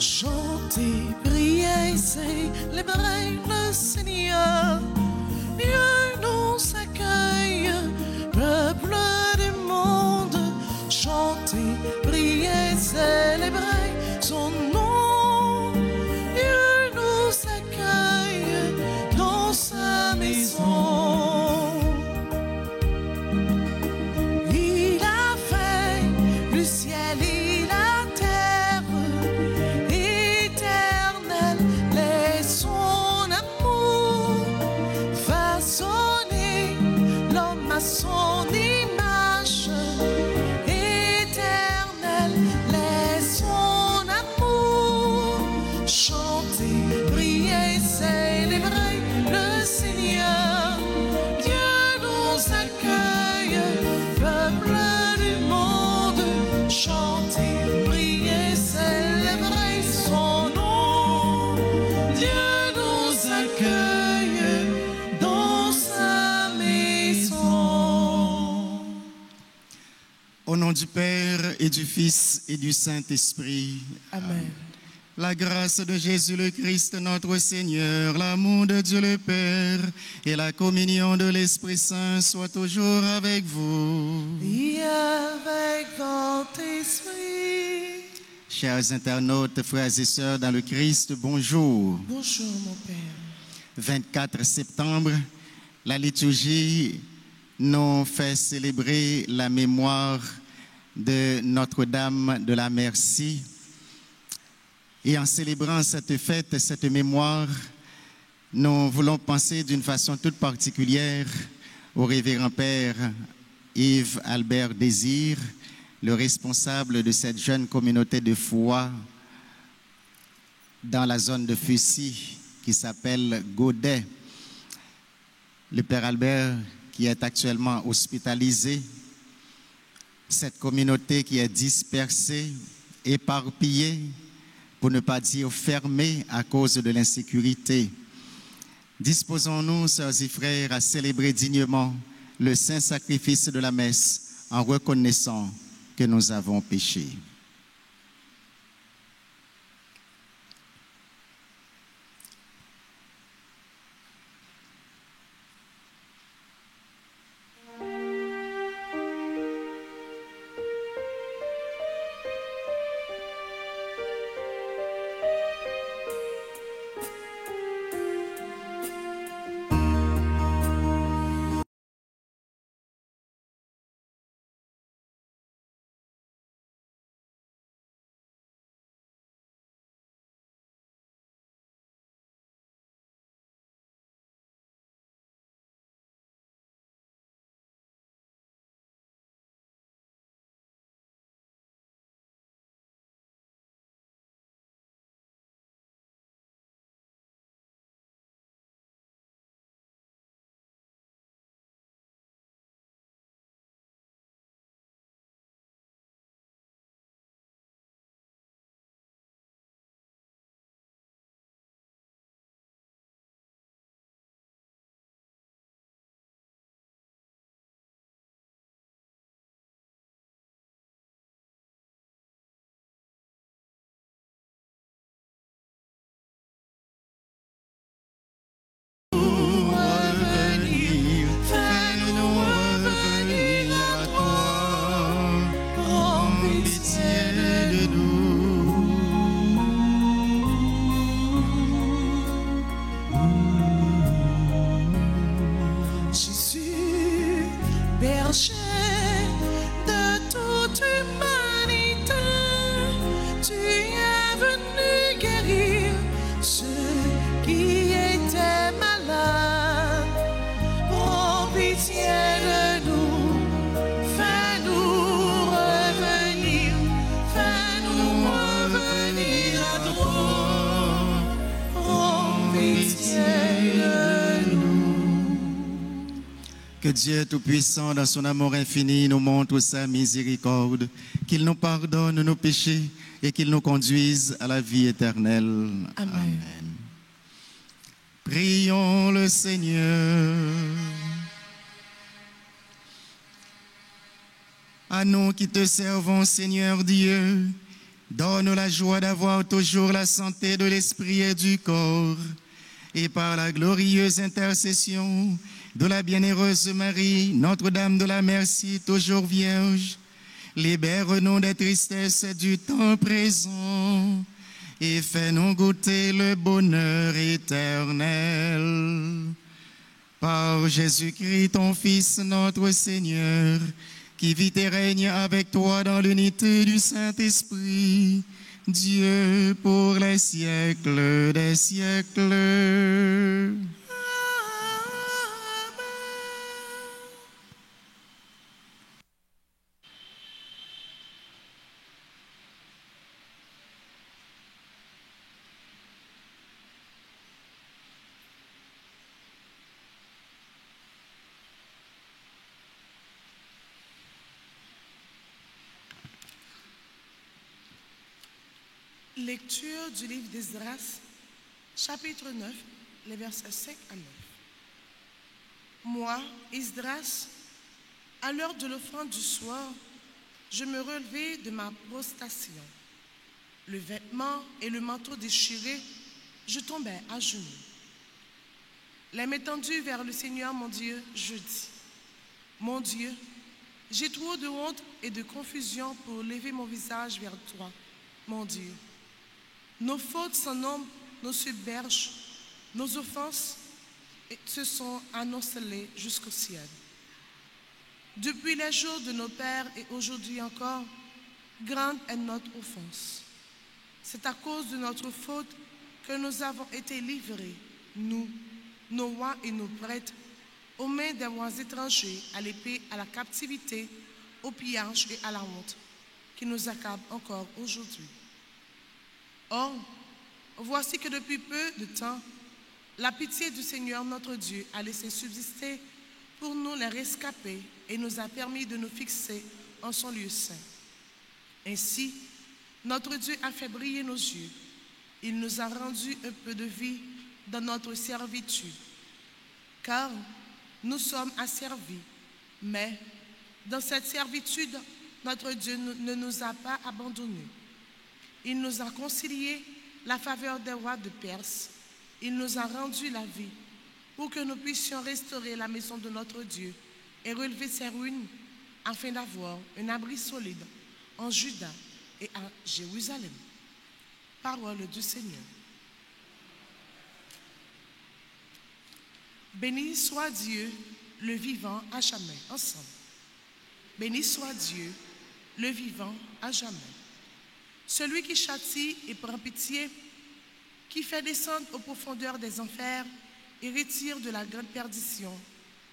Chantez, priez, célébrez le Seigneur. Dieu nous accueille, peuple du monde. Chantez, priez, célébrez son nom. Dieu nous accueille dans sa maison. Il a fait le ciel et la terre, éternel est son amour. Façonné l'homme à son image, éternel est son amour. Chantez, priez, célébrez le Seigneur. Dieu nous accueille, peuple du monde. Chantez, priez, célébrez son nom. Dieu nous accueille dans sa maison. Au nom du Père et du Fils et du Saint-Esprit. Amen. La grâce de Jésus le Christ, notre Seigneur, l'amour de Dieu le Père et la communion de l'Esprit Saint soient toujours avec vous. Et avec votre esprit. Chers internautes, frères et sœurs dans le Christ, bonjour. Bonjour mon Père. 24 septembre, la liturgie nous fait célébrer la mémoire de Notre-Dame de la Merci. Et en célébrant cette fête, cette mémoire, nous voulons penser d'une façon toute particulière au révérend Père Yves Albert Désir, le responsable de cette jeune communauté de foi dans la zone de Fussy qui s'appelle Godet. Le Père Albert qui est actuellement hospitalisé, cette communauté qui est dispersée, éparpillée, pour ne pas dire fermée à cause de l'insécurité. Disposons-nous, sœurs et frères, à célébrer dignement le saint sacrifice de la messe en reconnaissant que nous avons péché. Que Dieu Tout-Puissant, dans son amour infini, nous montre sa miséricorde, qu'il nous pardonne nos péchés et qu'il nous conduise à la vie éternelle. Amen. Amen. Prions le Seigneur. À nous qui te servons, Seigneur Dieu, Donne-nous la joie d'avoir toujours la santé de l'esprit et du corps, et par la glorieuse intercession de la bienheureuse Marie, Notre-Dame de la Merci, toujours vierge, libère-nous des tristesses du temps présent et fais-nous goûter le bonheur éternel. Par Jésus-Christ, ton Fils, notre Seigneur, qui vit et règne avec toi dans l'unité du Saint-Esprit, Dieu pour les siècles des siècles. Lecture du livre d'Esdras, chapitre 9, les versets 5 à 9. Moi, Esdras, à l'heure de l'offrande du soir, je me relevai de ma prostration. Le vêtement et le manteau déchirés, je tombai à genoux. Les mains tendues vers le Seigneur, mon Dieu, je dis, mon Dieu, j'ai trop de honte et de confusion pour lever mon visage vers toi, mon Dieu. Nos fautes sans nombre nous submergent, nos offenses se sont amoncelées jusqu'au ciel. Depuis les jours de nos pères et aujourd'hui encore, grande est notre offense. C'est à cause de notre faute que nous avons été livrés, nous, nos rois et nos prêtres, aux mains des rois étrangers, à l'épée, à la captivité, au pillage et à la honte, qui nous accablent encore aujourd'hui. Or, voici que depuis peu de temps, la pitié du Seigneur notre Dieu a laissé subsister pour nous les rescapés et nous a permis de nous fixer en son lieu saint. Ainsi, notre Dieu a fait briller nos yeux. Il nous a rendu un peu de vie dans notre servitude. Car nous sommes asservis, mais dans cette servitude, notre Dieu ne nous a pas abandonnés. Il nous a concilié la faveur des rois de Perse. Il nous a rendu la vie pour que nous puissions restaurer la maison de notre Dieu et relever ses ruines afin d'avoir un abri solide en Juda et à Jérusalem. Parole du Seigneur. Béni soit Dieu, le vivant à jamais. Ensemble. Béni soit Dieu, le vivant à jamais. Celui qui châtie et prend pitié, qui fait descendre aux profondeurs des enfers et retire de la grande perdition,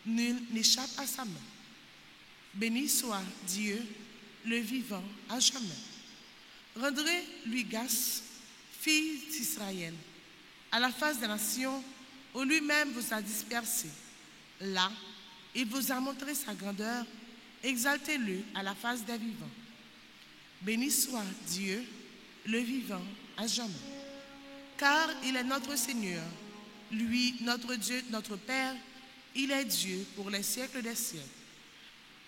nul n'échappe à sa main. Béni soit Dieu, le vivant à jamais. Rendrez-lui grâce, fille d'Israël, à la face des nations où lui-même vous a dispersés. Là, il vous a montré sa grandeur, exaltez-le à la face des vivants. Béni soit Dieu, le vivant à jamais. Car il est notre Seigneur, lui, notre Dieu, notre Père, il est Dieu pour les siècles des siècles.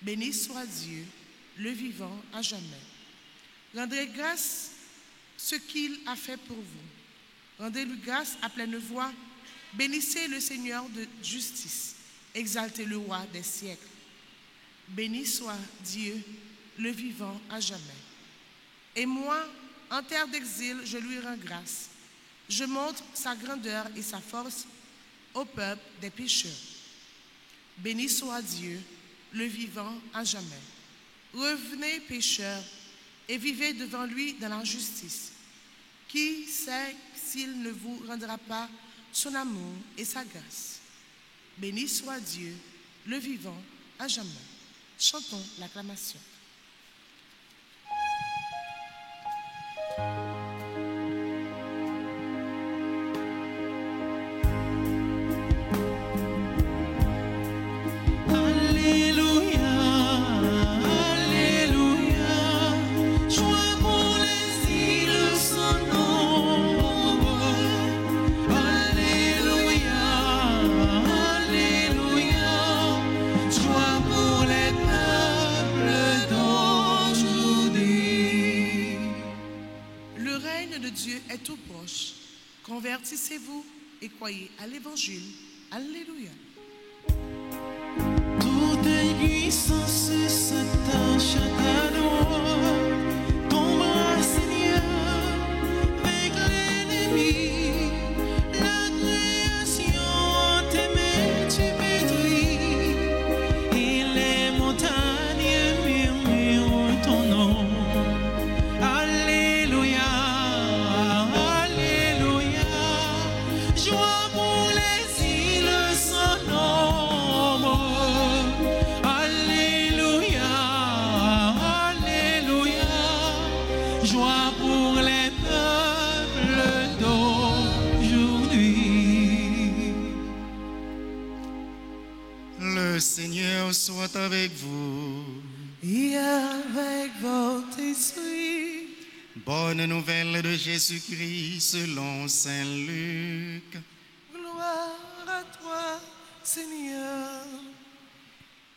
Béni soit Dieu, le vivant à jamais. Rendez grâce ce qu'il a fait pour vous. Rendez-lui grâce à pleine voix. Bénissez le Seigneur de justice. Exaltez le roi des siècles. Béni soit Dieu, le vivant à jamais. Et moi, en terre d'exil, je lui rends grâce. Je montre sa grandeur et sa force au peuple des pécheurs. Béni soit Dieu, le vivant à jamais. Revenez, pécheurs, et vivez devant lui dans la justice. Qui sait s'il ne vous rendra pas son amour et sa grâce? Béni soit Dieu, le vivant à jamais. Chantons l'acclamation. convertissez-vous et croyez à l'Évangile. Alléluia. Toute puissance s'attache à ta loi. Combat, Seigneur, avec l'ennemi. La création t'aimait, tu pétris. Et les montagnes murmurent ton nom. Alléluia, Alléluia. Joie pour les îles sans nombre. Alléluia, Alléluia. Joie pour les peuples d'aujourd'hui. Le Seigneur soit avec vous. Et avec votre esprit. Bonne nouvelle de Jésus-Christ selon Saint Luc. Gloire à toi, Seigneur.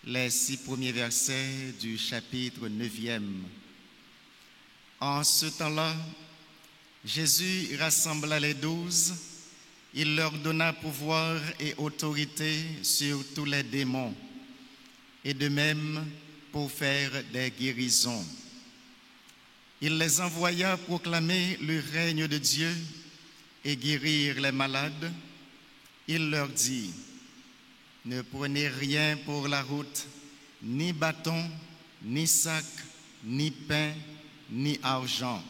Les 6 premiers versets du chapitre 9e. En ce temps-là, Jésus rassembla les 12. Il leur donna pouvoir et autorité sur tous les démons, et de même pour faire des guérisons. Il les envoya proclamer le règne de Dieu et guérir les malades. Il leur dit: ne prenez rien pour la route, ni bâton, ni sac, ni pain, ni argent.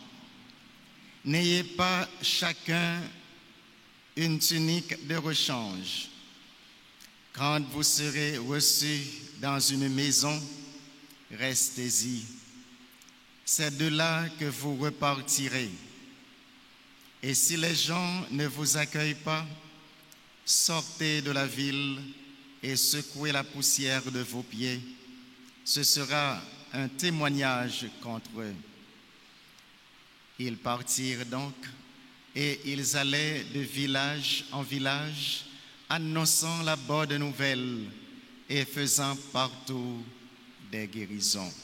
N'ayez pas chacun une tunique de rechange. Quand vous serez reçus dans une maison, restez-y. C'est de là que vous repartirez. Et si les gens ne vous accueillent pas, sortez de la ville et secouez la poussière de vos pieds. Ce sera un témoignage contre eux. Ils partirent donc et ils allaient de village en village, annonçant la bonne nouvelle et faisant partout des guérisons.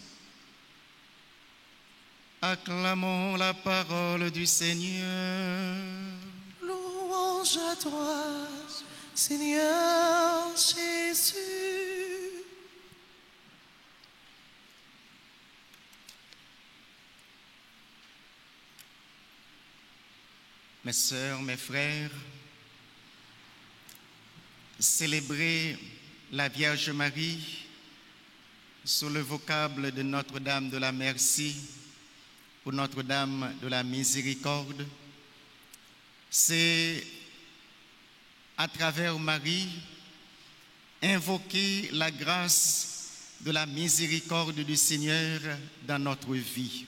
Acclamons la parole du Seigneur. Louange à toi, Seigneur Jésus. Mes sœurs, mes frères, célébrer la Vierge Marie sous le vocable de Notre-Dame de la Merci ou Notre-Dame de la Miséricorde, c'est à travers Marie invoquer la grâce de la miséricorde du Seigneur dans notre vie.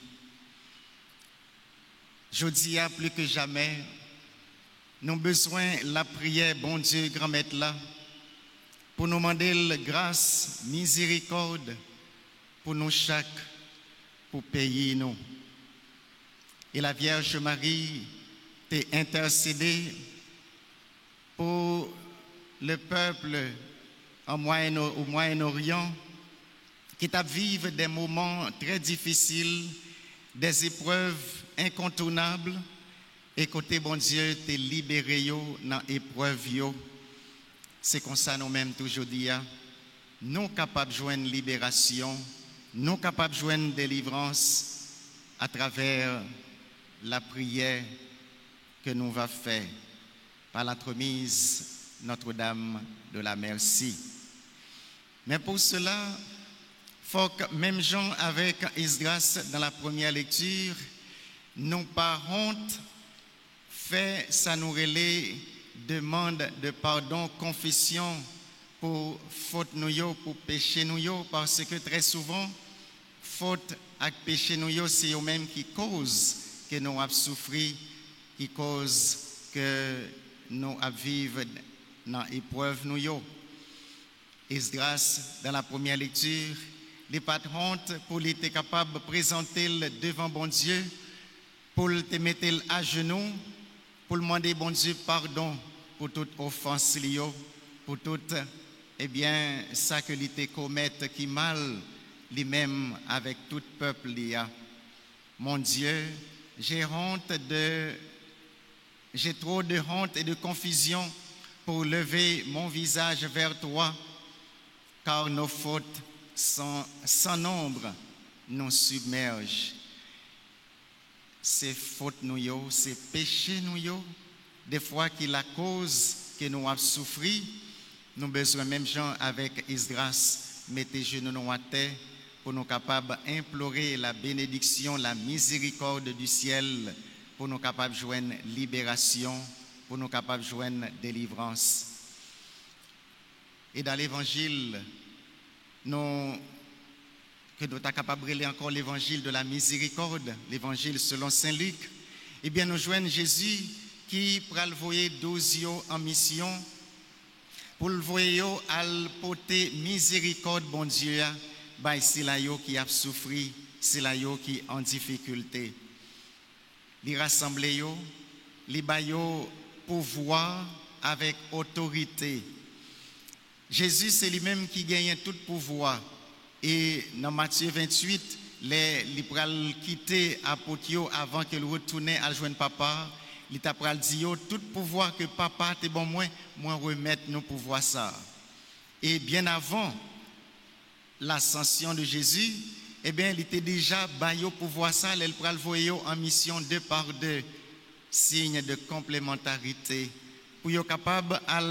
Je dis plus que jamais, nous avons besoin de la prière, bon Dieu, grand maître là, pour nous demander la grâce, miséricorde pour nous chaque, pour payer nous. Et la Vierge Marie t'est intercédée pour le peuple au Moyen-Orient qui t'a vécu des moments très difficiles, des épreuves incontournables, et côté bon Dieu t'es libéré dans l'épreuve. C'est comme ça nous-mêmes toujours dit, nous capables de joindre libération, nous capables de joindre délivrance à travers la prière que nous va faire par l'entremise Notre-Dame de la Merci. Mais pour cela, il faut que même Jean avec Esdras dans la première lecture, nous par honte fait ça nous relève demande de pardon, confession pour faute nous, pour péché nous, parce que très souvent faute et péché nous, c'est eux-mêmes qui cause que nous avons souffert, qui cause que nous avons vécu dans l'épreuve nous. Esdras, dans la première lecture, les pas de honte pour être capable de présenter devant bon Dieu, pour te mettre à genoux, pour demander bon Dieu pardon pour toute offense liée, pour tout ça que l'ité commettre qui mal lui-même avec tout peuple lié. Mon Dieu, j'ai honte de j'ai trop de honte et de confusion pour lever mon visage vers toi, car nos fautes sans nombre nous submergent. Ces fautes nous yo, ces péchés nous yo, des fois qui la cause que nous avons souffert, nous besoin même gens avec Esdras, mettez genoux nous à terre pour nous capables d'implorer la bénédiction, la miséricorde du ciel, pour nous capables de joindre libération, pour nous capables de joindre délivrance. Et dans l'évangile, que nous sommes capables de lire encore l'évangile de la miséricorde, l'évangile selon Saint Luc, eh bien nous joignons Jésus qui pral voyer 12 en mission pour le voyer à porter miséricorde bon Dieu bah c'est là qui a souffert, c'est là qui en difficulté. Les rassembler les bayo pouvoir avec autorité. Jésus c'est lui-même qui gagne tout pouvoir et dans Matthieu 28 les pral quitter apôtre avant qu'il retourne à joindre papa. Il t'a pral dit tout pouvoir que papa t'es bon moi remettre nos pouvoirs ça. Et bien avant l'ascension de Jésus, eh bien il était déjà baillé pouvoir ça, il pral voyer en mission 2 par 2, signe de complémentarité pour être capable à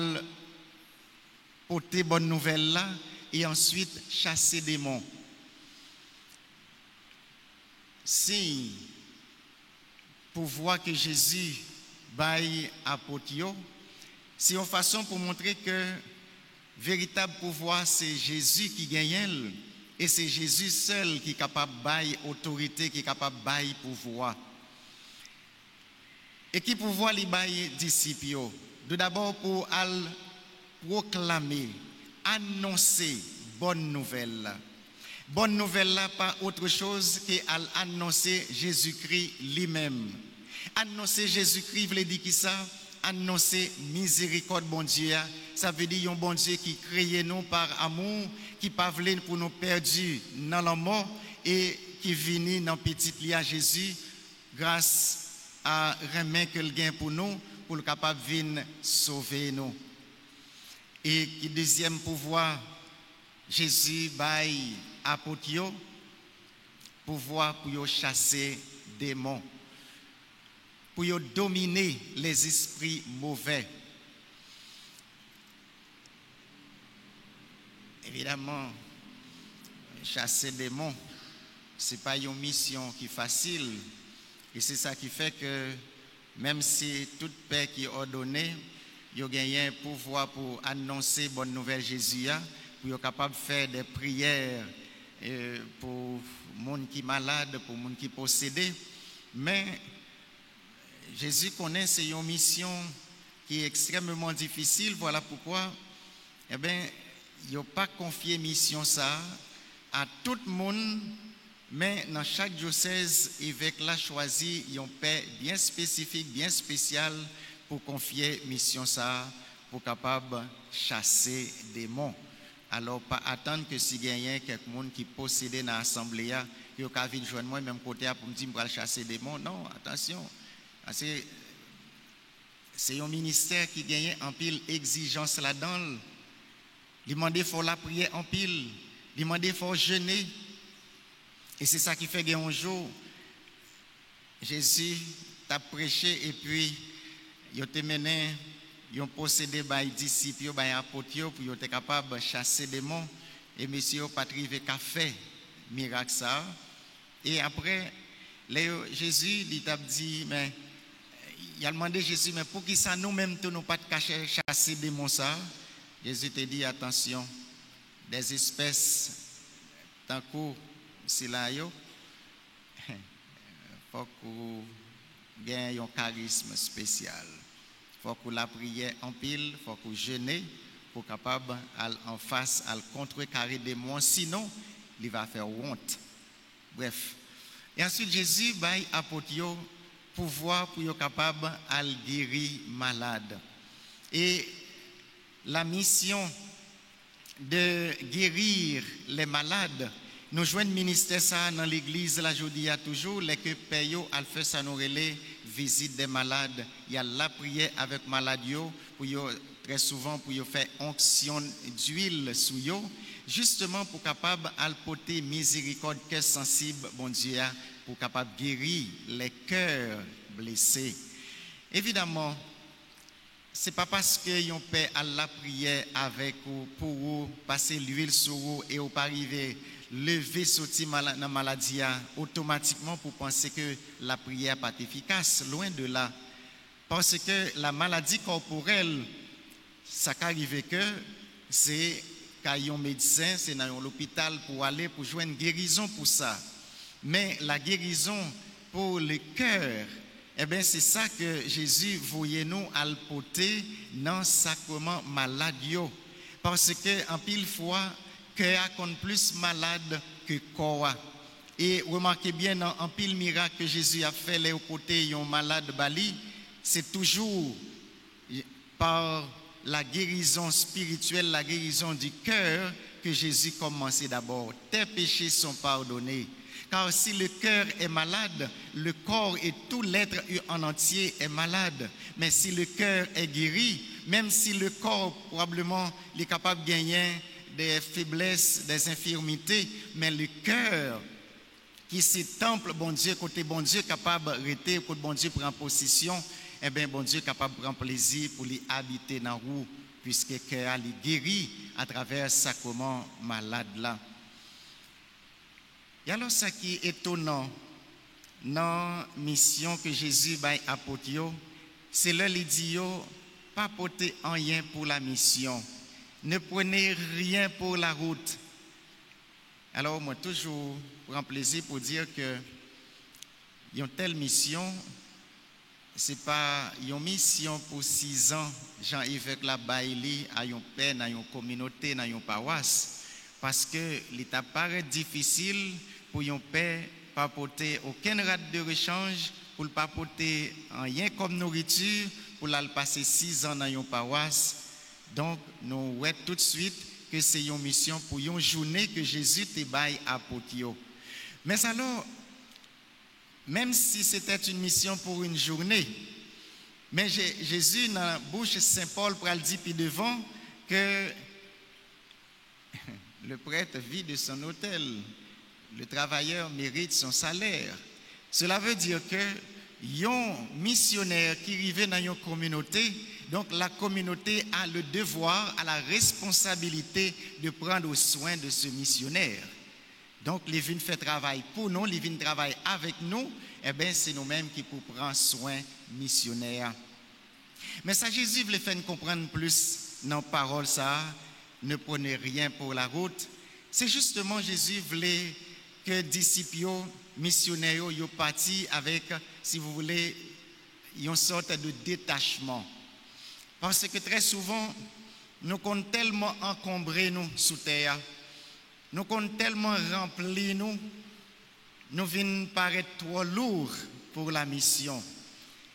porter bonne nouvelle là et ensuite chasser des démons. Signe pouvoir que Jésus baille apôtre, c'est une façon pour montrer que véritable pouvoir c'est Jésus qui gagne et c'est Jésus seul qui est capable de bailler autorité, qui est capable de bailler pouvoir. Et qui pouvoir les bailler disciples? D'abord pour proclamer, annoncer bonne nouvelle. Bonne nouvelle là, pas autre chose qu'annoncer Jésus-Christ lui-même. Annoncer Jésus-Christ veut dire qui ça? Annoncer miséricorde bon Dieu. Ça veut dire un bon Dieu qui crée nous par amour, qui pas voulu pour nous perdus dans la mort et qui vient dans petit lit à Jésus grâce à remet que le gain pour nous pour le capable venir sauver nous. Et qui deuxième pouvoir Jésus baille apôtre pouvoir pour chasser démons, pour dominer les esprits mauvais. Évidemment, chasser démons, ce n'est pas une mission qui est facile. Et c'est ça qui fait que même si toute paix qui est ordonnée, il y a gagné un pouvoir pour annoncer bonne nouvelle Jésus, pour être capable de faire des prières pour les gens qui sont malades, pour les gens qui sont possédés. Mais Jésus connaît c'est une mission qui est extrêmement difficile. Voilà pourquoi eh bien, il n'a pas confié mission ça à tout le monde, mais dans chaque diocèse, évêque l'a choisi un père bien spécifique, bien spécial pour confier mission ça, pour capable chasser des démons. Alors, pas attendre que si il y a quelqu'un qui possède dans l'assemblée, il y a venir joindre moi même côté pour me dire que je vais chasser des démons. Non, attention. C'est un ministère qui gagne en pile exigence là-dedans. Il demande il faut la prière en pile. Il demande il faut jeûner. Et c'est ça qui fait qu'un jour, Jésus t'a prêché et puis il t'a mené. Ils ont possédé les disciples, les apôtres pour être capable de chasser des démons. Et monsieur pas arrivé qu'à faire miracle ça. Et après, Jésus il t'a dit, mais il a demandé Jésus, mais pour qui ça nous-mêmes nous pas chasser des démons ça? Jésus t'a dit, attention, des espèces tant que c'est là, il faut que vous ayez un charisme spécial. Il faut que la prière en pile, il faut que vous jeûnez pour capable en face à contrecarrer des démons, sinon il va faire honte. Bref. Et ensuite Jésus baille apôtre pouvoir pour être capable de guérir malade. Et la mission de guérir les malades, nous jouons le ministère ça dans l'église la jeudi à toujours les que payo al fait ça nous relais visite des malades, il y a la prière avec malades, pour très souvent pour faire onction d'huile sur eux, justement pour capable porter miséricorde, cœur sensible, bon Dieu, pour capable guérir les cœurs blessés. Évidemment, ce n'est pas parce que vous fait à la prière avec vous, pour vous, passer l'huile sur vous et vous pas arriver lever sortir dans la maladie automatiquement pour penser que la prière n'est pas efficace. Loin de là. Parce que la maladie corporelle, ça arrive que c'est quand un médecin, c'est dans l'hôpital pour aller pour jouer une guérison pour ça. Mais la guérison pour le cœur, eh bien, c'est ça que Jésus voulait nous porter dans le sacrement malade. Parce que, en pile fois, cœur compte plus malade que corps. Et remarquez bien, en pile miracle que Jésus a fait les côtés d'un malade Bali, c'est toujours par la guérison spirituelle, la guérison du cœur que Jésus commençait d'abord. Tes péchés sont pardonnés. Car si le cœur est malade, le corps et tout l'être en entier est malade. Mais si le cœur est guéri, même si le corps probablement est capable de gagner des faiblesses, des infirmités, mais le cœur qui c'est temple, bon Dieu, côté bon Dieu capable d'arrêter, côté bon Dieu prend possession, eh bien bon Dieu capable de prendre plaisir pour les habiter dans vous, puisque le cœur est guéri à travers ce sacrement malade là. Et alors, ce qui est étonnant dans la mission que Jésus a apportée, c'est là qu'il dit pas porter rien pour la mission. Ne prenez rien pour la route. Alors, moi, toujours prends plaisir pour dire que une telle mission, ce n'est pas une mission pour 6 ans, Jean-Yves la Bailey, à une peine, à une communauté, à une paroisse. Parce que l'état paraît difficile pour un père pas porter aucun rate de rechange, pour ne pas porter rien comme nourriture, pour la passer 6 ans dans une paroisse. Donc, nous voyons tout de suite que c'est une mission pour une journée que Jésus te baille à Potio. Mais alors, même si c'était une mission pour une journée, mais Jésus, dans la bouche Saint Paul, pour le dire puis devant, que le prêtre vit de son hôtel, le travailleur mérite son salaire. Cela veut dire que un missionnaire qui arrive dans une communauté, donc la communauté a le devoir, a la responsabilité de prendre soin de ce missionnaire. Donc les vignes fait travail pour nous, les vignes travaillent avec nous, et bien c'est nous-mêmes qui pour prendre soin missionnaire. Mais ça Jésus voulait faire comprendre plus dans la parole ça. Ne prenez rien pour la route. C'est justement Jésus voulait que les disciples missionnaires soient partis avec, si vous voulez, une sorte de détachement. Parce que très souvent, nous sommes tellement encombrés nous sous terre, nous sommes tellement remplis nous venons paraître trop lourds pour la mission.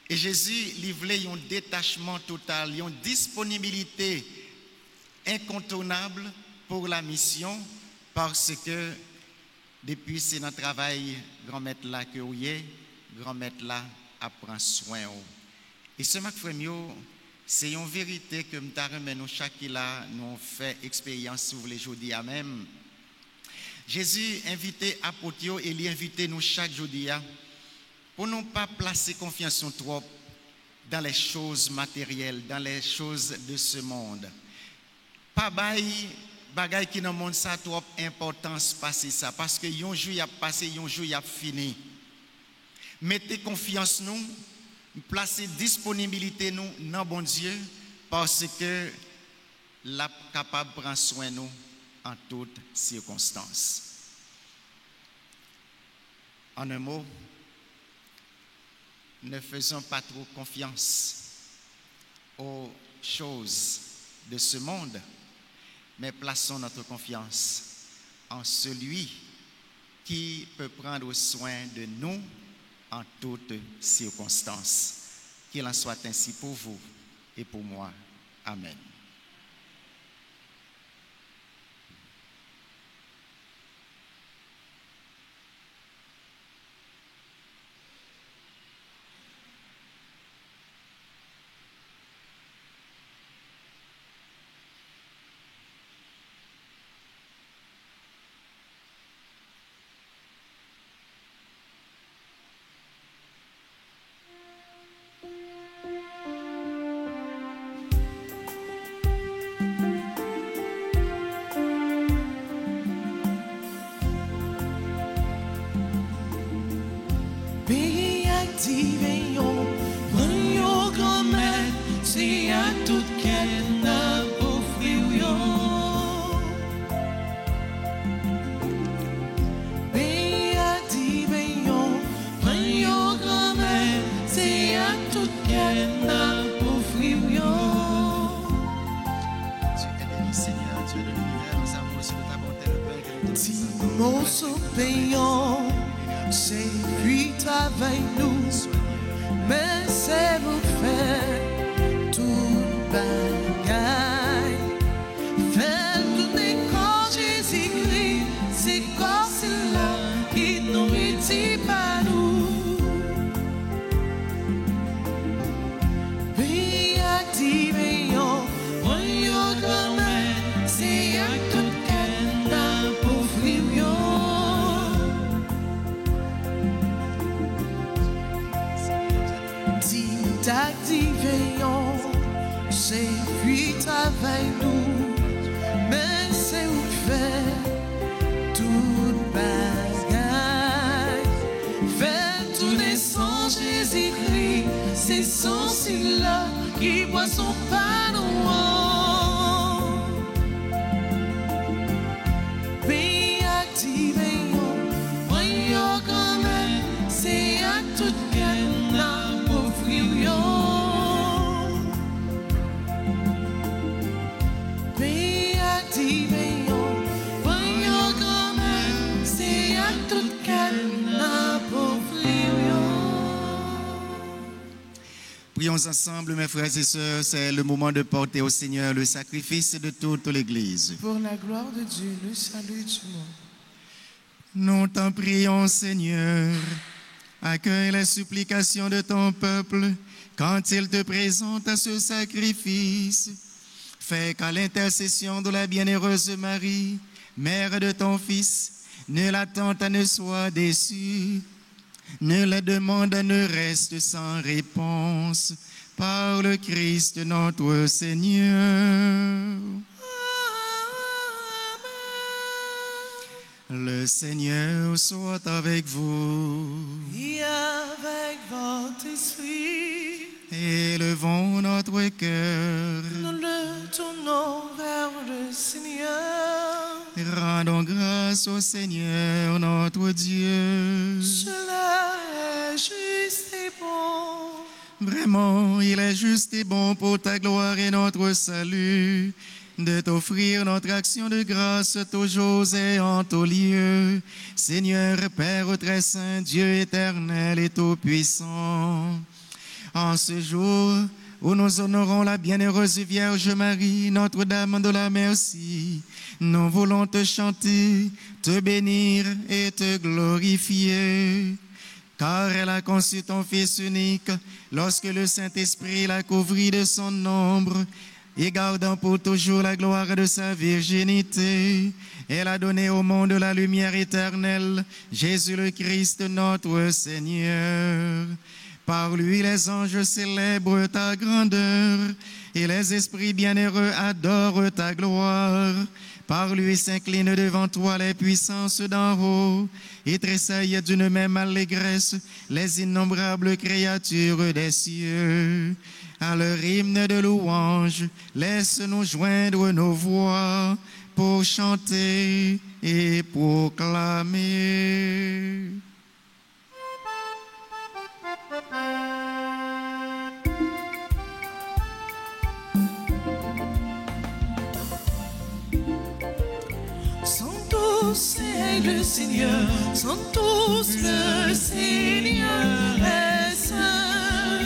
Et Jésus lui voulait un détachement total, une disponibilité incontournable pour la mission, parce que depuis c'est notre travail grand-maître là que vous êtes, grand-maître là apprend soin. Et ce matin, c'est une vérité que nous chaque là nous fait expérience sur les jours d'hier même. Jésus invitait apôtres et il invitait nous chaque jour d'hier pour ne pas placer confiance trop dans les choses matérielles, dans les choses de ce monde. Pas bagay qui dans le monde ça trop importance passer ça parce que un jour il a passé, un jour il a fini. Mettez confiance nous, placez disponibilité nous dans bon Dieu parce que la capable prendre soin nous en toutes circonstances. En un mot, ne faisons pas trop confiance aux choses de ce monde, mais plaçons notre confiance en celui qui peut prendre soin de nous en toutes circonstances. Qu'il en soit ainsi pour vous et pour moi. Amen. dit veillons, prenons grand-mère, c'est à tout qu'elle n'a offrir yo. Pays a dit veillons, prenons grand-mère, c'est à tout qu'elle n'a offrir yo. Tu es béni, Seigneur, Dieu de l'univers, nous avons reçu de ta bonté le Père et le Fils. Mon payant, c'est lui avec nous, mais c'est vous faire tout bagaille. Faites tout des corps Jésus-Christ, c'est corps c'est là qui nous dit pas nous. Puis à dit veillons, voyons quand même, c'est à tout qu'elle n'a pour frire. Dit veillons, c'est lui avec nous, mais c'est où fait tout bagaille. Fait tout des sans Jésus-Christ, c'est son style là qui boit son pain noir. Pays actif veillons, voyons quand même, c'est à tout qu'elle n'a pour frire. Prions ensemble, mes frères et sœurs, c'est le moment de porter au Seigneur le sacrifice de toute l'Église. Pour la gloire de Dieu, le salut du monde. Nous t'en prions, Seigneur, accueille les supplications de ton peuple quand il te présente ce sacrifice. Fais qu'à l'intercession de la bienheureuse Marie, mère de ton Fils, nulle attente ne soit déçue. Nulle demande ne reste sans réponse par le Christ notre Seigneur. Le Seigneur soit avec vous. Et avec votre esprit, Élevons notre cœur. nous le tournons vers le Seigneur. Rendons grâce au Seigneur notre Dieu. Cela est juste et bon. Vraiment, il est juste et bon pour ta gloire et notre salut de t'offrir notre action de grâce toujours et en tout lieu. Seigneur, Père très saint, Dieu éternel et tout-puissant, en ce jour où nous honorons la bienheureuse Vierge Marie, Notre-Dame de la Merci, nous voulons te chanter, te bénir et te glorifier. Car elle a conçu ton Fils unique, lorsque le Saint-Esprit l'a couvri de son ombre, et gardant pour toujours la gloire de sa virginité, elle a donné au monde la lumière éternelle, Jésus le Christ notre Seigneur. Par lui les anges célèbrent ta grandeur, et les esprits bienheureux adorent ta gloire. Par lui s'inclinent devant toi les puissances d'en haut, et tressaillent d'une même allégresse les innombrables créatures des cieux. À leur hymne de louange, laisse-nous joindre nos voix pour chanter et proclamer. C'est le Seigneur, sont tous le Seigneur est saint.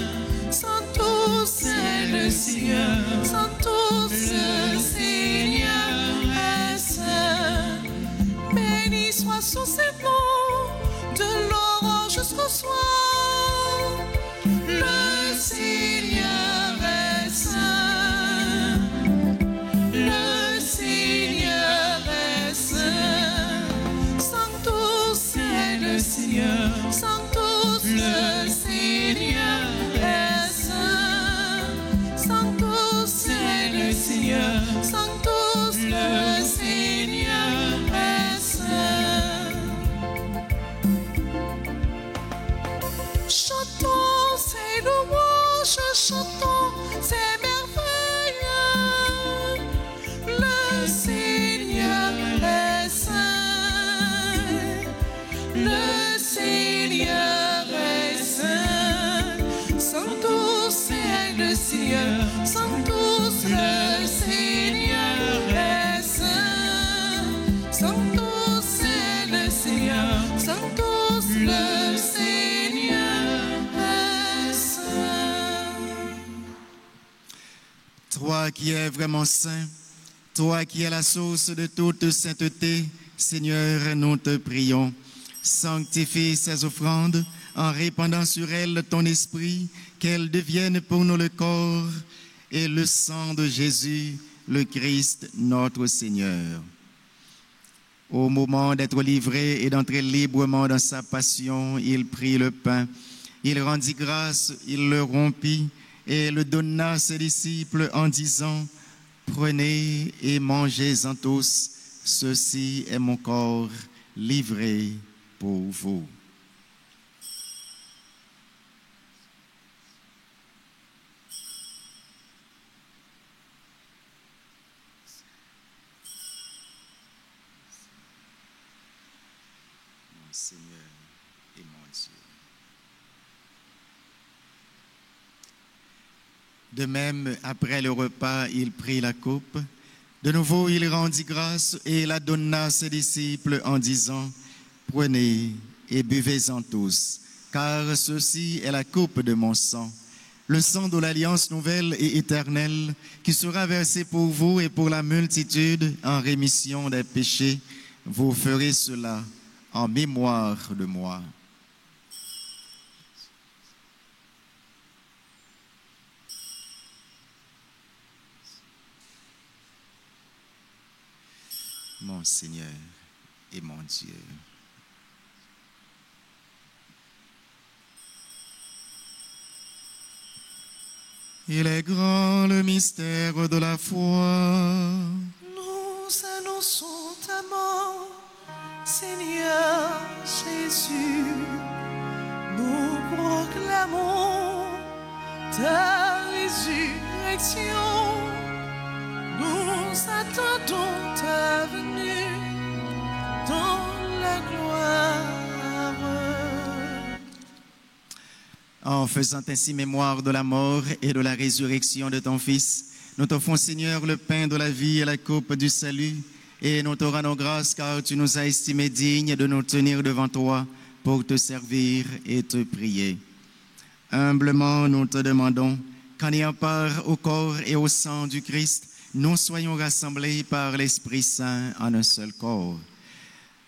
Sont tous c'est le Seigneur, sont tous le Seigneur est saint. Béni soit son Seigneur, de l'aurore jusqu'au soir. Le Seigneur est saint. Le Seigneur est saint. Le Seigneur, sans tous le Seigneur est saint. Sans tous c'est le Seigneur, sans tous le Seigneur est saint. qui es vraiment saint, toi qui es la source de toute sainteté, Seigneur, nous te prions. Sanctifie ces offrandes en répandant sur elles ton esprit, qu'elles deviennent pour nous le corps et le sang de Jésus, le Christ, notre Seigneur. Au moment d'être livré et d'entrer librement dans sa passion, il prit le pain, il rendit grâce, il le rompit et le donna à ses disciples en disant: Prenez et mangez-en tous, ceci est mon corps livré pour vous. Mon Seigneur et mon Dieu. De même, après le repas, il prit la coupe. De nouveau, il rendit grâce et la donna à ses disciples en disant: Prenez et buvez-en tous, car ceci est la coupe de mon sang, le sang de l'alliance nouvelle et éternelle, qui sera versé pour vous et pour la multitude en rémission des péchés. Vous ferez cela en mémoire de moi. Mon Seigneur et mon Dieu. Il est grand le mystère de la foi. Nous annonçons ta mort, Seigneur Jésus. Nous proclamons ta résurrection. Nous attendons ta venue dans la gloire. En faisant ainsi mémoire de la mort et de la résurrection de ton Fils, nous t'offrons, Seigneur, le pain de la vie et la coupe du salut, et nous te rendons grâce car tu nous as estimés dignes de nous tenir devant toi pour te servir et te prier. Humblement, nous te demandons qu'en ayant part au corps et au sang du Christ, nous soyons rassemblés par l'Esprit Saint en un seul corps.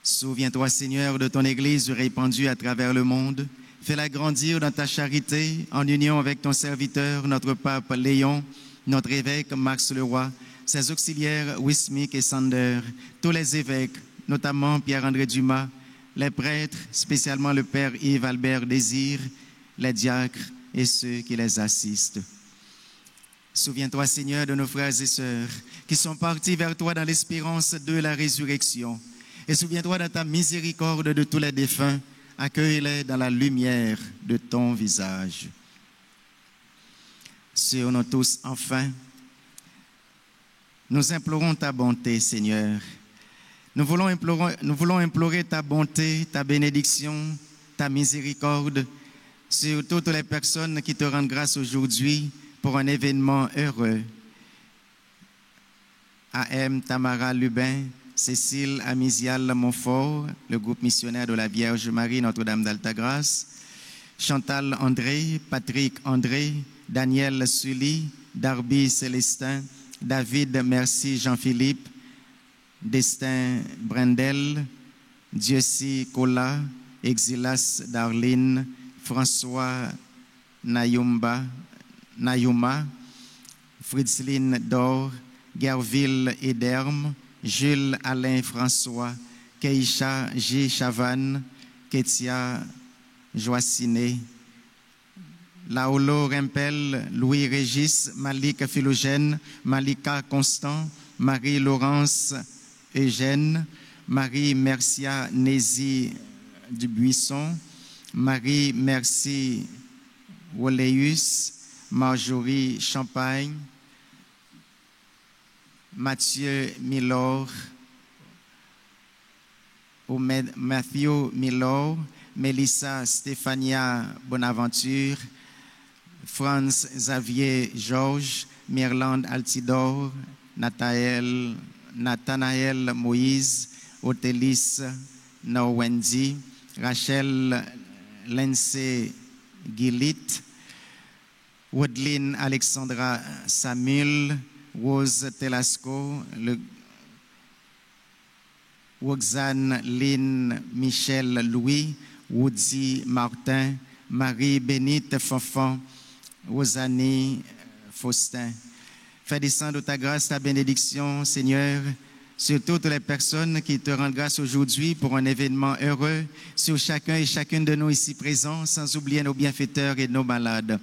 Souviens-toi, Seigneur, de ton Église répandue à travers le monde. Fais-la grandir dans ta charité, en union avec ton serviteur, notre pape Léon, notre évêque Max Leroy, ses auxiliaires Wismick et Sander, tous les évêques, notamment Pierre-André Dumas, les prêtres, spécialement le Père Yves-Albert Désir, les diacres et ceux qui les assistent. Souviens-toi, Seigneur, de nos frères et sœurs qui sont partis vers toi dans l'espérance de la résurrection. Et souviens-toi de ta miséricorde de tous les défunts. Accueille-les dans la lumière de ton visage. Sur nous tous, enfin, nous implorons ta bonté, Seigneur. Nous voulons implorer ta bonté, ta bénédiction, ta miséricorde sur toutes les personnes qui te rendent grâce aujourd'hui pour un événement heureux. A.M. Tamara Lubin, Cécile Amisial Montfort, le groupe missionnaire de la Vierge Marie Notre-Dame d'Altagrace, Chantal André, Patrick André, Daniel Sully, Darby Célestin, David Merci Jean-Philippe, Destin Brendel, Dieucy Kola, Exilas Darline, François Nayuma, Fritzline Dor, Gerville Ederme, Jules Alain François, Keisha J. Chavannes, Ketia Joaciné, Laolo Rempel, Louis Régis, Malik Philogène, Malika Constant, Marie-Laurence Eugène, Marie Mercia Nézy Dubuisson, Marie Merci Woléus, Marjorie Champagne, Mathieu Milor, Matthew Milor, Melissa Stéphania Bonaventure, Franz Xavier Georges, Myrlande Altidor, Nathanaël Moïse, Otélis Norwendi, Rachel Lindsay Gillit, Woodline Alexandra Samuel, Rose Telasco, Roxane Lynn Michel Louis, Woody Martin, Marie-Bénite Fanfan, Rosanée Faustin. Fais descendre ta grâce, ta bénédiction, Seigneur, sur toutes les personnes qui te rendent grâce aujourd'hui pour un événement heureux, sur chacun et chacune de nous ici présents, sans oublier nos bienfaiteurs et nos malades.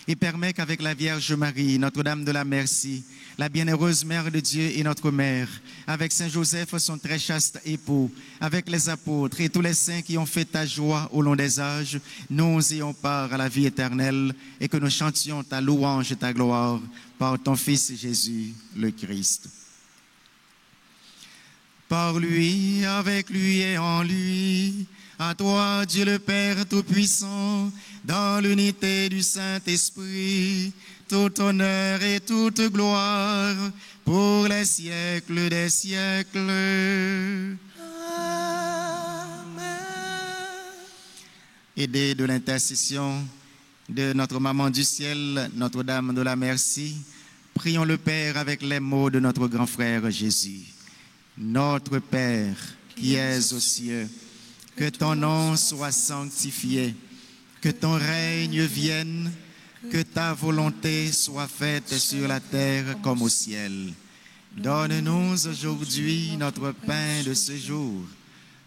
Et permets qu'avec la Vierge Marie, Notre-Dame de la Merci, la bienheureuse Mère de Dieu et notre Mère, avec Saint Joseph, son très chaste époux, avec les apôtres et tous les saints qui ont fait ta joie au long des âges, nous ayons part à la vie éternelle et que nous chantions ta louange et ta gloire par ton Fils Jésus, le Christ. Par lui, avec lui et en lui, à toi, Dieu le Père Tout-Puissant, dans l'unité du Saint-Esprit, tout honneur et toute gloire pour les siècles des siècles. Amen. Aidés de l'intercession de notre Maman du Ciel, Notre-Dame de la Merci, prions le Père avec les mots de notre grand frère Jésus. Notre Père, qui es aux cieux, que ton nom soit sanctifié, que ton règne vienne, que ta volonté soit faite sur la terre comme au ciel. Donne-nous aujourd'hui notre pain de ce jour.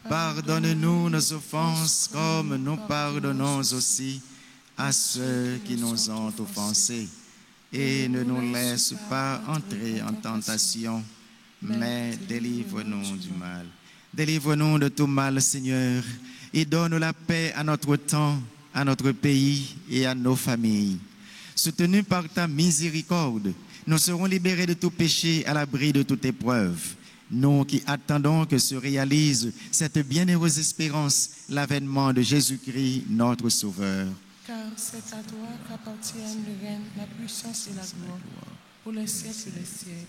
Pardonne-nous nos offenses comme nous pardonnons aussi à ceux qui nous ont offensés. Et ne nous laisse pas entrer en tentation, mais délivre-nous du mal. Délivre-nous de tout mal, Seigneur, et donne la paix à notre temps, à notre pays et à nos familles. Soutenus par ta miséricorde, nous serons libérés de tout péché, à l'abri de toute épreuve. Nous qui attendons que se réalise cette bienheureuse espérance, l'avènement de Jésus-Christ, notre Sauveur. Car c'est à toi qu'appartiennent le règne, la puissance et la gloire, pour les siècles des siècles.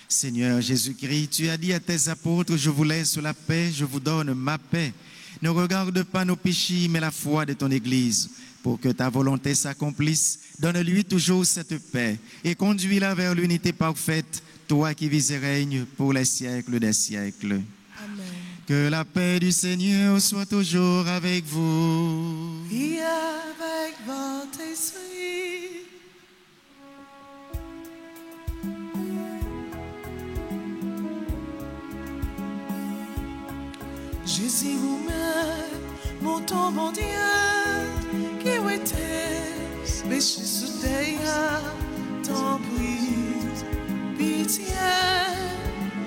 Seigneur Jésus-Christ, tu as dit à tes apôtres, je vous laisse la paix, je vous donne ma paix. Ne regarde pas nos péchés, mais la foi de ton Église. Pour que ta volonté s'accomplisse, donne-lui toujours cette paix et conduis-la vers l'unité parfaite, toi qui vis et règnes pour les siècles des siècles. Amen. Que la paix du Seigneur soit toujours avec vous. Et avec votre esprit. Jésus vous-même, mon ton bon Dieu, qui était péché sous terre, t'en prie, pitié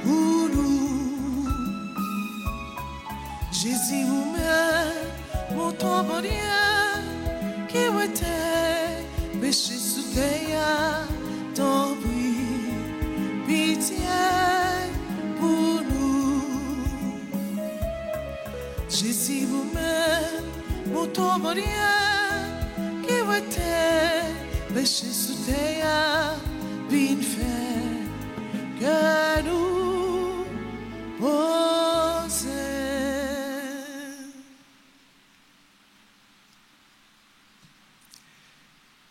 pour nous. Jésus vous-même, mon ton bon Dieu, qui était péché sous terre, t'en prie, pitié pour nous. Jésus vous-même, mon ton bon Dieu, qui était péché sous terre, vine faire que nous posons.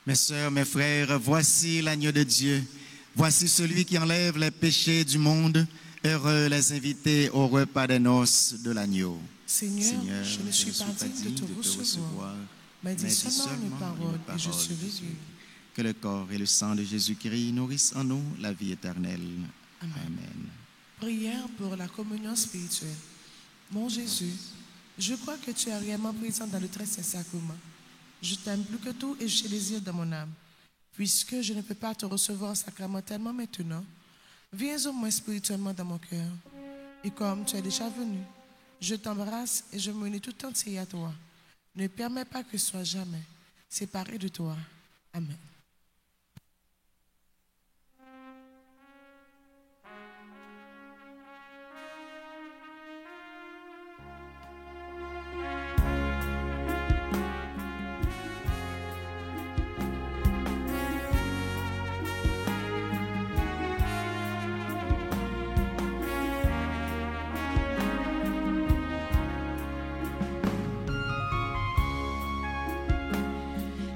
Mes sœurs, mes frères, voici l'agneau de Dieu. Voici celui qui enlève les péchés du monde. Heureux les invités au repas des noces de l'agneau. Seigneur, je ne suis pas digne de te recevoir, mais dis seulement une parole et je serai guéri. Que le corps et le sang de Jésus-Christ nourrissent en nous la vie éternelle. Amen. Amen. Prière pour la communion spirituelle. Mon Jésus, je crois que tu es réellement présent dans le très saint sacrement. Je t'aime plus que tout et je te désire dans mon âme. Puisque je ne peux pas te recevoir sacramentellement maintenant, viens au moins spirituellement dans mon cœur. Et comme tu es déjà venu, je t'embrasse et je m'unis tout entier à toi. Ne permets pas que je sois jamais séparé de toi. Amen.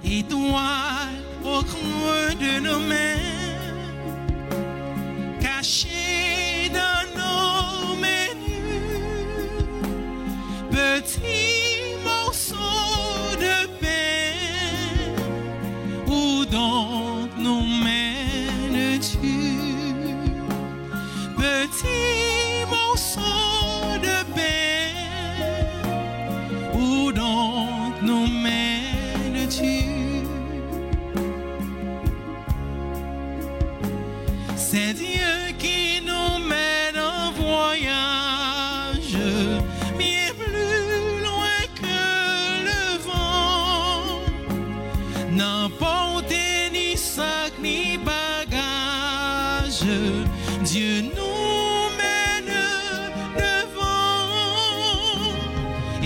Étoile au creux de nos mains,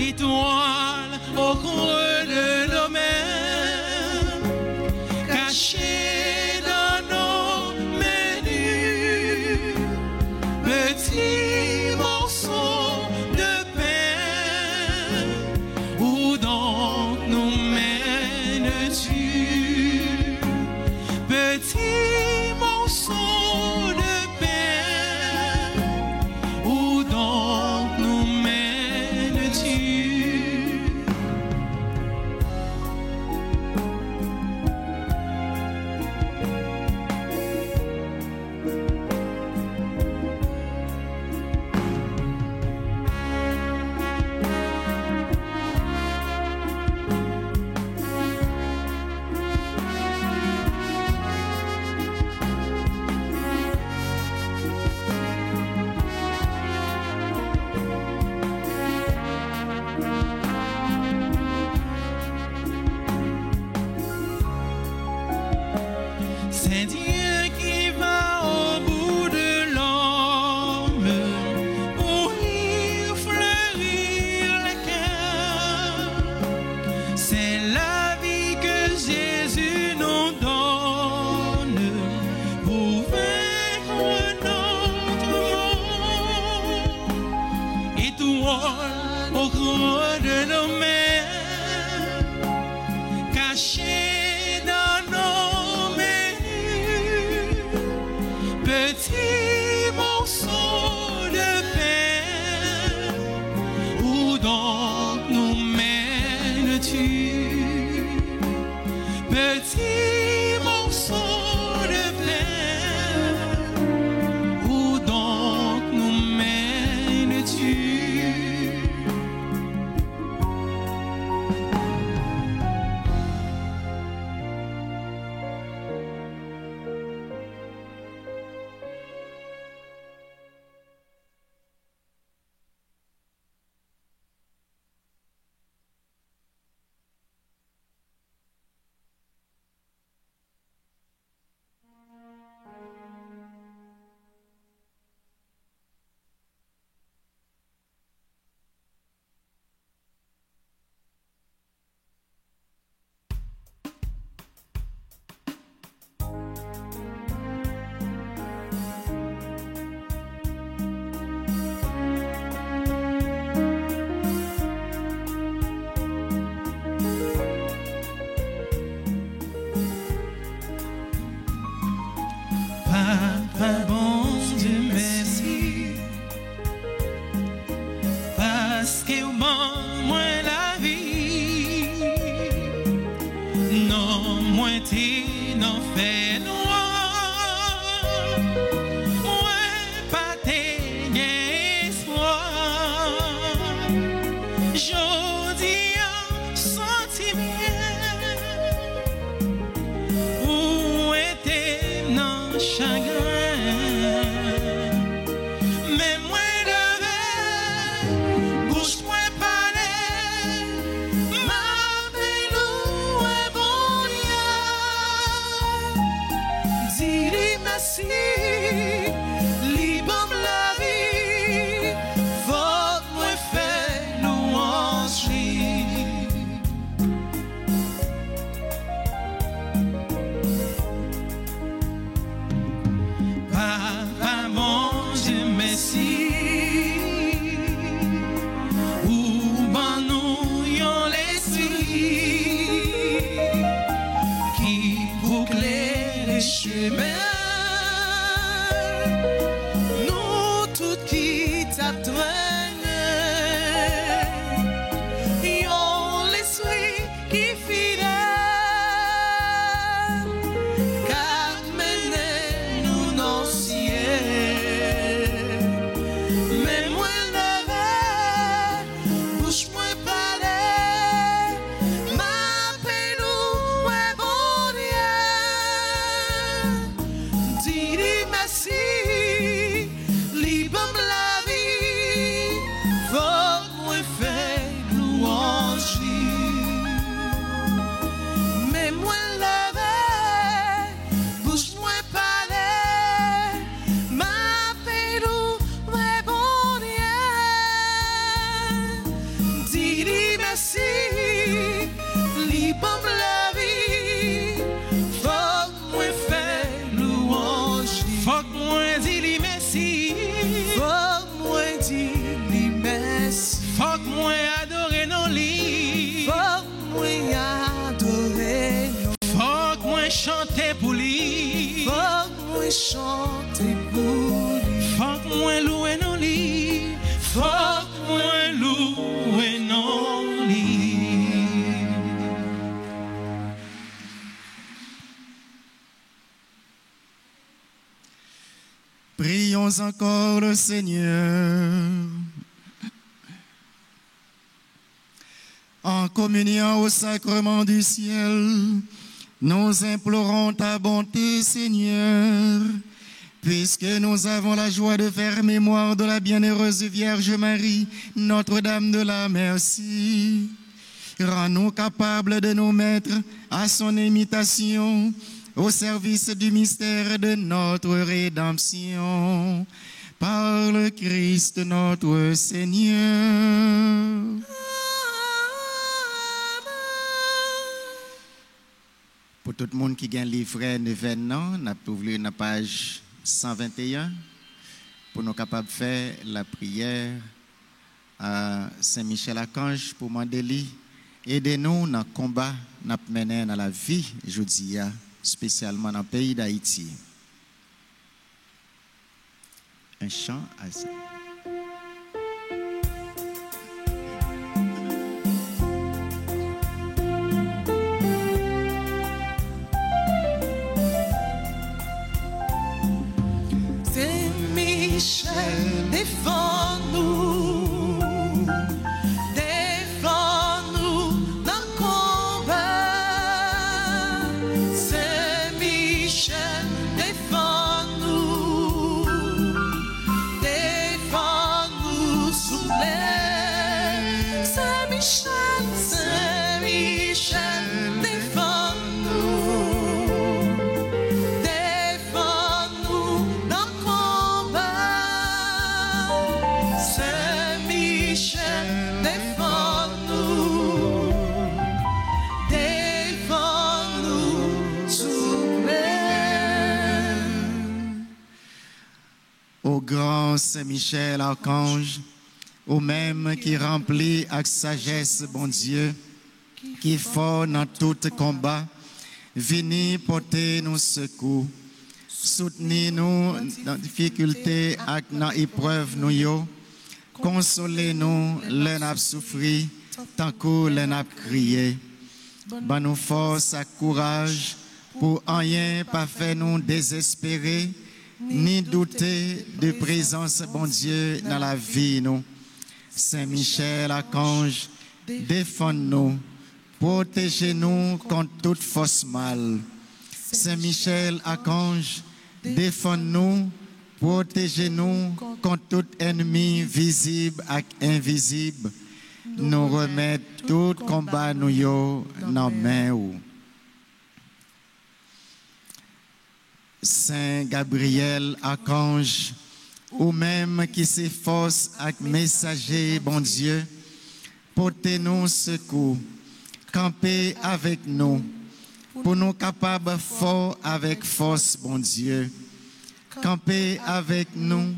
étoile au creux de nos mains, cachée dans nos menus, petits morceaux de pain, où donc nous mènes-tu? Petits morceaux de pain, où donc nous mènes-tu? C'est Dieu qui va au bout de l'homme pour y fleurir le cœur. C'est la vie que Jésus nous donne pour vaincre notre monde. Étoile au creux de nos mains, cachée dans nos menus, petits morceaux de pain, où donc nous mènes-tu? Petits morceaux de pain, où donc nous mènes-tu? Papa, bon Dieu, merci, parce que au moins la vie, non, moins t'es, non, fait noir, moins pas t'es espoir, j'odie un sentiment, où était non chagrin. Mais moi devais, bouche moi parler, ma belle est bon merci, li bam la vie. Faut moi faire louange, Faut que moi dis li merci. faut moi dire li merci, Faut que moi adorer non li. faut moi adorer, Faut que moi chanter pour lui. faut moi chanter pour lui. Faut que moi louer non li. Faut que moi louer non li. Prions encore le Seigneur. En communiant au sacrement du ciel, nous implorons ta bonté, Seigneur, puisque nous avons la joie de faire mémoire de la bienheureuse Vierge Marie, Notre-Dame de la Merci. Rends-nous capables de nous mettre à son imitation au service du mystère de notre rédemption. Par le Christ notre Seigneur. Pour tout le monde qui a un livret d'événements, nous avons ouvert la page 121 pour nous capables de faire la prière à Saint-Michel-Archange pour Mandeli. Aidez-nous dans le combat que nous menons dans la vie, je dis, spécialement dans le pays d'Haïti. Un chant à ça. Saint-Michel, défends-nous, défends-nous dans le combat. Saint-Michel, défends-nous, défends-nous sous l'air. Saint-Michel, Saint-Michel, défends-nous. Au grand Saint-Michel, archange, au même qui remplit avec sagesse, bon Dieu, qui est fort dans tout combat, venez porter nos secours, soutenez-nous dans difficulté et dans épreuve nous yo, consolez-nous, l'un a souffri, tant que l'un a crié. Ban nous force et courage pour rien pas faire nous désespérer, ni douter de présence, bon Dieu, dans la vie, nous. Saint-Michel, archange, défends-nous, protégez-nous contre toute force mal. Saint-Michel, archange, défends-nous, protégez-nous contre tout ennemi visible et invisible. Nous remettre tout combat nous yo dans main ou. Saint Gabriel, archange, ou même qui s'efforce avec messager, bon Dieu, portez-nous secours, campez avec nous, pour nous capables fort avec force, bon Dieu. Campez avec nous,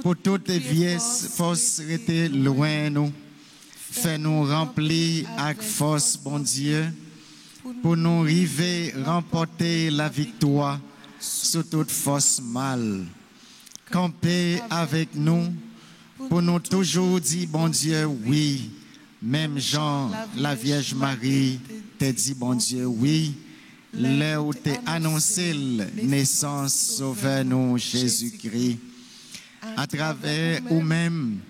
pour toute vieille force rester loin nous. Fais-nous remplir avec force, bon Dieu, pour nous arriver remporter la victoire sur toute force mal. Campez avec nous, pour nous toujours dire, bon Dieu, oui. Même Jean, la Vierge Marie, t'a dit, bon Dieu, oui. Là où t'es annoncé la naissance, sauveur-nous, Jésus-Christ. À travers ou même,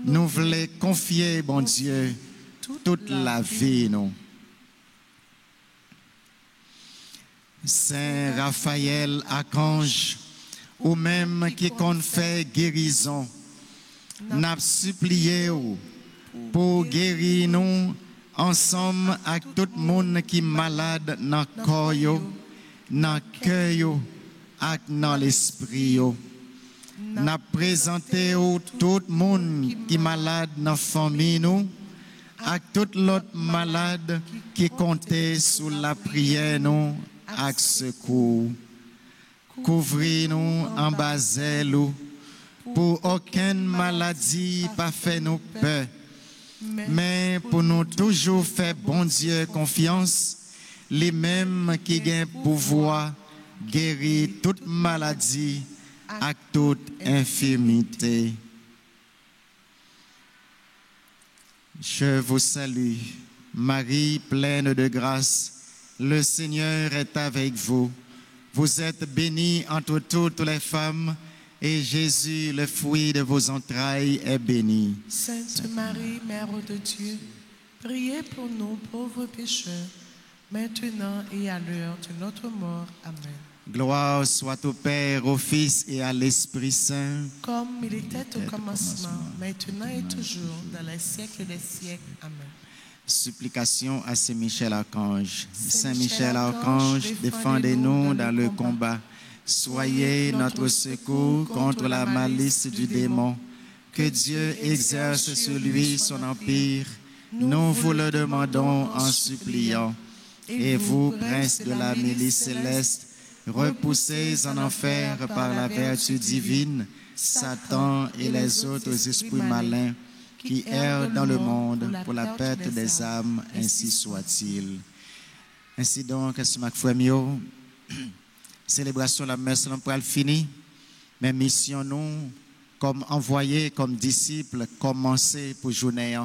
nous voulons confier, bon Dieu, toute la vie, nous. Saint Raphaël, archange, ou même qui compte faire guérison, n'a supplié pour guérir nous ensemble avec tout le monde qui est malade dans le corps, dans le cœur et dans l'esprit. N'a présenté tout le monde qui est malade dans la famille, nous, à toute l'autre malade qui comptait sous la prière nous avec secours. Couvrez-nous en basel pour aucune maladie pas fait nous peur, mais pour nous toujours faire bon Dieu confiance, les mêmes qui gagnent pouvoir guérir toute maladie et toute infirmité. Je vous salue, Marie pleine de grâce, le Seigneur est avec vous. Vous êtes bénie entre toutes les femmes, et Jésus, le fruit de vos entrailles, est béni. Sainte Marie, Mère de Dieu, priez pour nous pauvres pécheurs, maintenant et à l'heure de notre mort. Amen. Gloire soit au Père, au Fils et à l'Esprit Saint. Comme il était au commencement, maintenant et toujours, dans les siècles des siècles. Amen. Supplication à Saint Michel Archange. Saint Michel Archange, défendez-nous dans le combat. Soyez notre secours contre la malice du démon. Que Dieu exerce sur lui son empire. Nous vous le demandons en suppliant. Et vous, prince de la milice céleste, repoussés en enfer par la vertu divine, Satan et les autres esprits malins qui errent dans le monde pour la perte des âmes, ainsi soit-il. Ainsi donc, célébration de la messe l'empereur fini, mais mission nous, comme envoyés, comme disciples, commencer pour journée.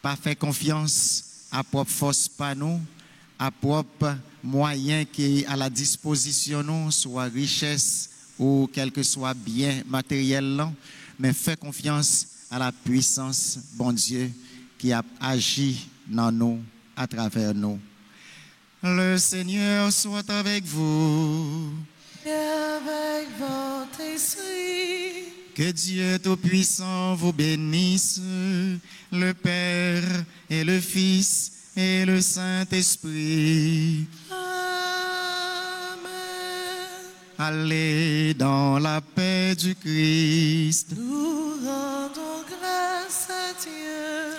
Pas faire confiance à propre force pas nous, à propre moyen qui est à la disposition nous, soit richesse ou quel que soit bien matériel, mais faire confiance à la puissance, bon Dieu, qui a agi dans nous, à travers nous. Le Seigneur soit avec vous. Et avec votre esprit. Que Dieu Tout-Puissant vous bénisse, le Père et le Fils et le Saint-Esprit. Amen. Allez dans la paix du Christ. Nous rendons grâce à Dieu.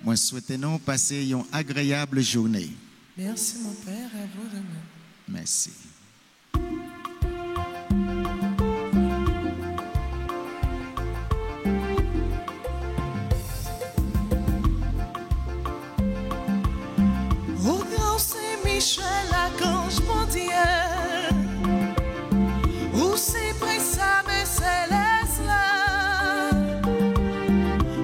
Moi, souhaitons passer une agréable journée. Merci mon Père, à vous de même. Merci. Au grand Saint-Michel, l'archange mon Dieu, où c'est prince à mes célestes là,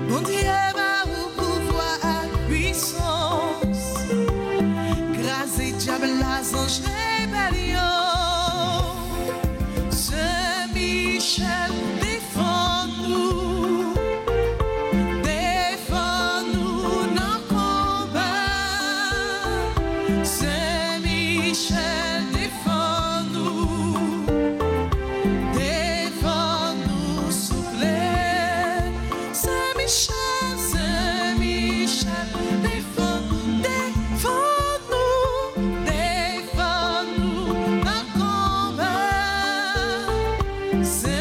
mon Dieu va vous pouvoir à puissance, grâce et diable, les anges rébellion, Saint-Michel défends-nous. Say